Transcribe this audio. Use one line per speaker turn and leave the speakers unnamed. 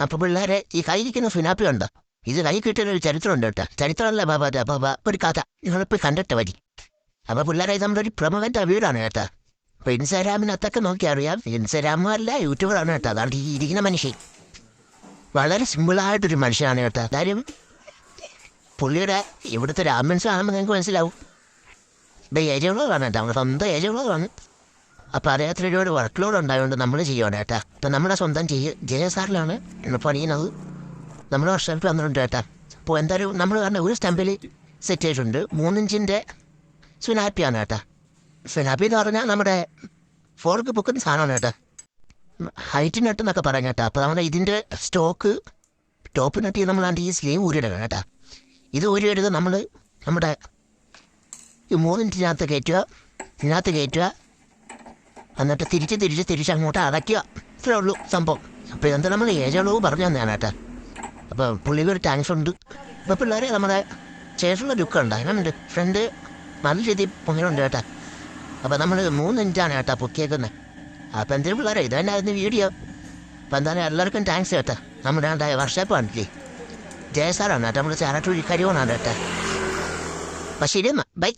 അപ്പോൾ പിള്ളേരെ ഈ കയ്യിരിക്കുന്ന ഫിനാപ്പി ഉണ്ടോ, ഇത് കൈ കിട്ടിയൊരു ചരിത്രമുണ്ട് കേട്ടോ. ചരിത്രമല്ല ബാബ ഒരു കഥ നിങ്ങളിപ്പോൾ കണ്ടിട്ട് മതി. അപ്പോൾ പിള്ളേരെ ഇത് നമ്മുടെ ഒരു പ്രമുഖൻ്റെ വീടാണ് കേട്ടോ. അപ്പോൾ ഇൻസ്റ്റാഗ്രാമിനകത്തൊക്കെ നോക്കി അറിയാം, ഇൻസ്റ്റാഗ്രാമും അല്ല യൂട്യൂബറാണ് കേട്ടോ. അതാണ് ഈ ഇരിക്കുന്ന മനുഷ്യൻ വളരെ സിമ്പിളായിട്ടൊരു മനുഷ്യനാണ് കേട്ടോ. കാര്യം പുള്ളിയുടെ ഇവിടുത്തെ ഒരു ആംബുലൻസ് കാണുമ്പോൾ നിങ്ങൾക്ക് മനസ്സിലാവും. ഇപ്പോൾ ഏരിയകളാണ് കേട്ടോ, നമ്മുടെ സ്വന്തം ഏരിയകളാണ്. അപ്പോൾ അദ്ദേഹത്തിന് ഒരുപാട് വർക്ക് ലോഡ് ഉണ്ടായതുകൊണ്ട് നമ്മൾ ചെയ്യുവാണ് കേട്ടോ. അപ്പം നമ്മുടെ സ്വന്തം JSRലാണ് പണിയുന്നത്. നമ്മൾ വർഷത്തിൽ വന്നിട്ടുണ്ട് കേട്ടോ. അപ്പോൾ എന്തായാലും നമ്മൾ പറഞ്ഞ ഒരു സ്റ്റമ്പിൽ സെറ്റ് ചെയ്തിട്ടുണ്ട് 3 ഇഞ്ചിൻ്റെ സ്വിനാപ്പിയാണ് കേട്ടോ. സ്വിനാപ്പി എന്ന് പറഞ്ഞാൽ നമ്മുടെ ഫോർക്ക് പൊക്കുന്ന സാധനമാണ് കേട്ടോ. ഹൈറ്റ് നട്ട് എന്നൊക്കെ പറയാം കേട്ടോ. അപ്പോൾ നമ്മുടെ ഇതിൻ്റെ സ്റ്റോക്ക് ടോപ്പ് നട്ട് നമ്മൾ ഈ സ്ലീവ് ഊരിയിടണം കേട്ടോ. ഇത് ഊരിയെടുത്ത് നമ്മൾ നമ്മുടെ ഈ 3 ഇഞ്ചിനകത്ത് കയറ്റുക, എന്നിട്ട് തിരിച്ച് അങ്ങോട്ട് അടയ്ക്കുക. ഇത്രേ ഉള്ളൂ സംഭവം. അപ്പോൾ ഇതെന്താ നമ്മൾ ഏജളവ് പറഞ്ഞു തന്നെയാണ് കേട്ടോ. അപ്പോൾ പുള്ളിക്ക് ഒരു താങ്ക്സ് ഉണ്ട്. ഇപ്പോൾ പിള്ളേരെ നമ്മുടെ ചേർച്ചുള്ള ലുക്കുണ്ട്, അതിനുണ്ട് ഫ്രണ്ട് നല്ല രീതിയിൽ പൊങ്ങിയുണ്ട് കേട്ടോ. അപ്പോൾ നമ്മൾ 3 ഇഞ്ചാണ് കേട്ടോ പൊക്കിയേക്കുന്നത്. അപ്പോൾ എന്തെങ്കിലും പിള്ളേരെ ഇത് തന്നെ ആയിരുന്നു വീഡിയോ. അപ്പോൾ എന്തായാലും എല്ലാവർക്കും താങ്ക്സ് കേട്ടോ. നമ്മുടെ വർഷാപ്പ് കാണില്ലേ JSR ആണ് കേട്ടോ, നമ്മുടെ ചാരട്ടൂരി കരിവണാണ് കേട്ടോ. അപ്പോൾ ശരി എന്നാൽ ബൈ.